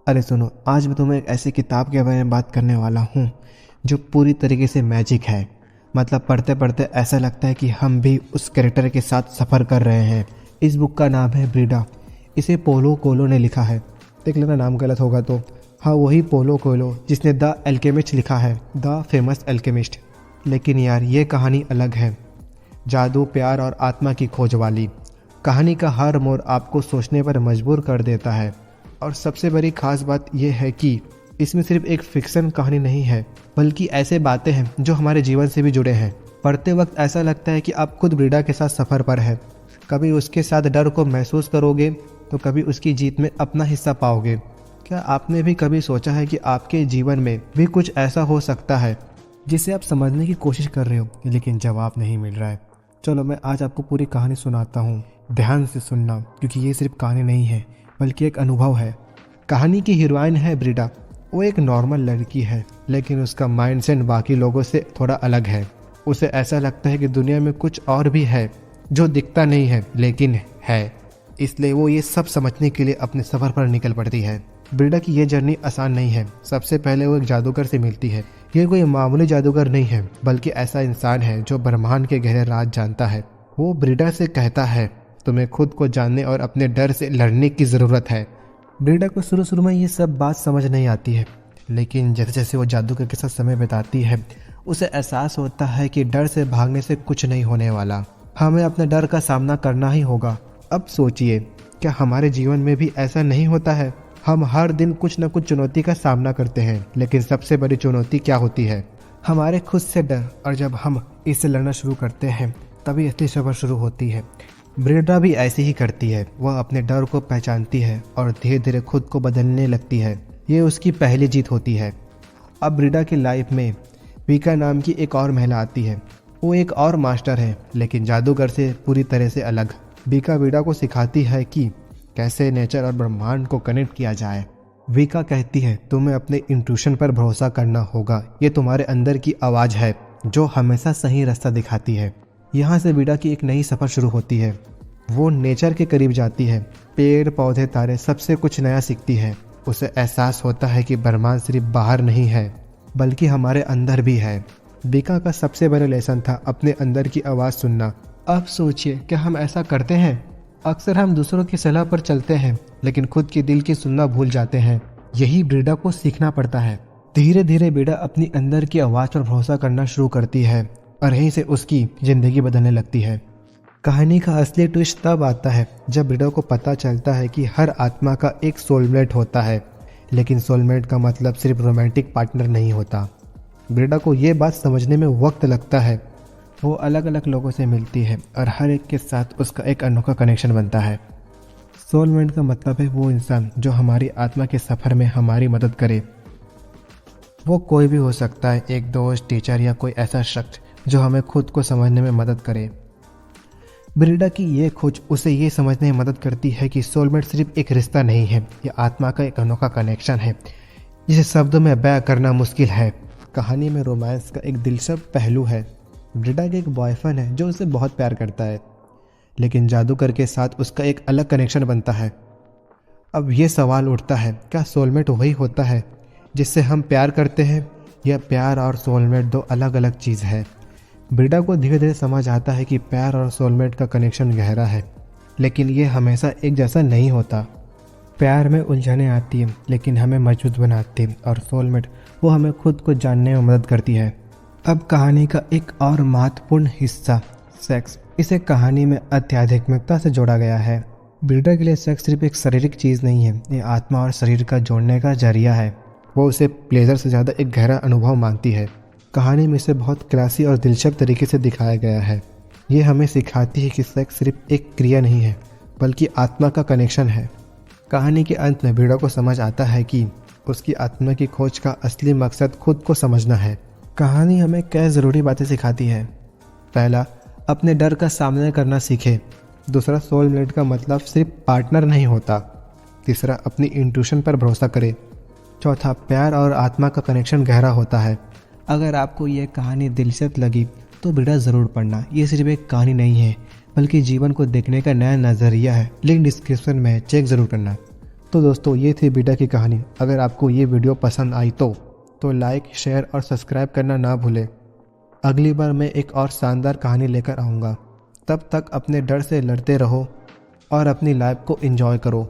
अरे सुनो, आज मैं तुम्हें एक ऐसी किताब के बारे में बात करने वाला हूँ जो पूरी तरीके से मैजिक है। मतलब पढ़ते पढ़ते ऐसा लगता है कि हम भी उस कैरेक्टर के साथ सफ़र कर रहे हैं। इस बुक का नाम है ब्रीडा। इसे पोलो कोलो ने लिखा है। देख लेना नाम गलत होगा तो। हाँ, वही पोलो कोलो जिसने द एल्केमिस्ट लिखा है, द फेमस एल्केमिस्ट। लेकिन यार, ये कहानी अलग है। जादू, प्यार और आत्मा की खोज वाली। कहानी का हर मोड़ आपको सोचने पर मजबूर कर देता है। और सबसे बड़ी खास बात यह है कि इसमें सिर्फ एक फिक्शन कहानी नहीं है, बल्कि ऐसे बातें हैं जो हमारे जीवन से भी जुड़े हैं। पढ़ते वक्त ऐसा लगता है कि आप खुद ब्रीडा के साथ सफ़र पर हैं। कभी उसके साथ डर को महसूस करोगे तो कभी उसकी जीत में अपना हिस्सा पाओगे। क्या आपने भी कभी सोचा है कि आपके जीवन में भी कुछ ऐसा हो सकता है जिसे आप समझने की कोशिश कर रहे हो लेकिन जवाब नहीं मिल रहा है? चलो मैं आज आपको पूरी कहानी सुनाता हूँ। ध्यान से सुनना, क्योंकि ये सिर्फ कहानी नहीं है बल्कि एक अनुभव है। कहानी की हीरोइन है ब्रीडा। वो एक नॉर्मल लड़की है, लेकिन उसका माइंडसेट बाकी लोगों से थोड़ा अलग है। उसे ऐसा लगता है कि दुनिया में कुछ और भी है जो दिखता नहीं है लेकिन है। इसलिए वो ये सब समझने के लिए अपने सफ़र पर निकल पड़ती है। ब्रीडा की ये जर्नी आसान नहीं है। सबसे पहले वो एक जादूगर से मिलती है। ये कोई मामूली जादूगर नहीं है, बल्कि ऐसा इंसान है जो ब्रह्मांड के गहरे राज जानता है। वो ब्रीडा से कहता है, तुम्हें खुद को जानने और अपने डर से लड़ने की ज़रूरत है। ब्रीडा को शुरू में ये सब बात समझ नहीं आती है, लेकिन जैसे जैसे वो जादूगर के साथ समय बिताती है उसे एहसास होता है कि डर से भागने से कुछ नहीं होने वाला। हमें अपने डर का सामना करना ही होगा। अब सोचिए, क्या हमारे जीवन में भी ऐसा नहीं होता है? हम हर दिन कुछ न कुछ चुनौती का सामना करते हैं, लेकिन सबसे बड़ी चुनौती क्या होती है? हमारे खुद से डर। और जब हम इससे लड़ना शुरू करते हैं तभी असली सफर शुरू होती है। ब्रीडा भी ऐसी ही करती है। वह अपने डर को पहचानती है और धीरे धीरे खुद को बदलने लगती है। ये उसकी पहली जीत होती है। अब ब्रीडा की लाइफ में वीका नाम की एक और महिला आती है। वो एक और मास्टर है, लेकिन जादूगर से पूरी तरह से अलग। वीका ब्रीडा को सिखाती है कि कैसे नेचर और ब्रह्मांड को कनेक्ट किया जाए। वीका कहती है, तुम्हें अपने इंट्यूशन पर भरोसा करना होगा। ये तुम्हारे अंदर की आवाज़ है जो हमेशा सही रास्ता दिखाती है। यहाँ से ब्रीडा की एक नई सफ़र शुरू होती है। वो नेचर के करीब जाती है। पेड़ पौधे तारे सबसे कुछ नया सीखती है। उसे एहसास होता है कि ब्रह्मांड सिर्फ बाहर नहीं है बल्कि हमारे अंदर भी है। वीका का सबसे बड़ा लेसन था अपने अंदर की आवाज़ सुनना। अब सोचिए, क्या हम ऐसा करते हैं? अक्सर हम दूसरों की सलाह पर चलते हैं लेकिन खुद के दिल की सुनना भूल जाते हैं। यही ब्रीडा को सीखना पड़ता है। धीरे धीरे ब्रीडा अपनी अंदर की आवाज़ पर भरोसा करना शुरू करती है और यहीं से उसकी ज़िंदगी बदलने लगती है। कहानी का असली ट्विस्ट तब आता है जब ब्रीडा को पता चलता है कि हर आत्मा का एक सोलमेट होता है, लेकिन सोलमेट का मतलब सिर्फ रोमांटिक पार्टनर नहीं होता। ब्रीडा को ये बात समझने में वक्त लगता है। वो अलग अलग लोगों से मिलती है और हर एक के साथ उसका एक अनोखा कनेक्शन बनता है। सोलमेट का मतलब है वो इंसान जो हमारी आत्मा के सफ़र में हमारी मदद करे। वो कोई भी हो सकता है, एक दोस्त, टीचर या कोई ऐसा शख्स जो हमें खुद को समझने में मदद करे। ब्रीडा की ये खोज उसे ये समझने में मदद करती है कि सोलमेट सिर्फ एक रिश्ता नहीं है, ये आत्मा का एक अनोखा कनेक्शन है जिसे शब्दों में बयां करना मुश्किल है। कहानी में रोमांस का एक दिलचस्प पहलू है। ब्रीडा के एक बॉयफ्रेंड है जो उसे बहुत प्यार करता है, लेकिन जादूगर के साथ उसका एक अलग कनेक्शन बनता है। अब ये सवाल उठता है, क्या सोलमेट वही होता है जिससे हम प्यार करते हैं, या प्यार और सोलमेट दो अलग अलग चीज़ है? ब्रीडा को धीरे धीरे समझ आता है कि प्यार और सोलमेट का कनेक्शन गहरा है, लेकिन ये हमेशा एक जैसा नहीं होता। प्यार में उलझनें आती हैं लेकिन हमें मजबूत बनाती है, और सोलमेट वो हमें खुद को जानने में मदद करती है। अब कहानी का एक और महत्वपूर्ण हिस्सा, सेक्स। इसे कहानी में आध्यात्मिकता से जोड़ा गया है। ब्रीडा के लिए सेक्स सिर्फ एक शारीरिक चीज़ नहीं है, ये आत्मा और शरीर का जोड़ने का जरिया है। वो उसे प्लेजर से ज़्यादा एक गहरा अनुभव मानती है। कहानी में इसे बहुत क्लासी और दिलचस्प तरीके से दिखाया गया है। ये हमें सिखाती है कि सेक्स सिर्फ एक क्रिया नहीं है बल्कि आत्मा का कनेक्शन है। कहानी के अंत में ब्रीडा को समझ आता है कि उसकी आत्मा की खोज का असली मकसद खुद को समझना है। कहानी हमें कई ज़रूरी बातें सिखाती है। पहला, अपने डर का सामना करना सीखे। दूसरा, सोलमेट का मतलब सिर्फ पार्टनर नहीं होता। तीसरा, अपनी इंट्यूशन पर भरोसा करे। चौथा, प्यार और आत्मा का कनेक्शन गहरा होता है। अगर आपको यह कहानी दिलचस्प लगी तो ब्रीडा ज़रूर पढ़ना। ये सिर्फ एक कहानी नहीं है बल्कि जीवन को देखने का नया नज़रिया है। लिंक डिस्क्रिप्शन में चेक ज़रूर करना। तो दोस्तों ये थी बीटा की कहानी। अगर आपको ये वीडियो पसंद आई तो लाइक, शेयर और सब्सक्राइब करना ना भूलें। अगली बार मैं एक और शानदार कहानी लेकर आऊँगा। तब तक अपने डर से लड़ते रहो और अपनी लाइफ को एंजॉय करो।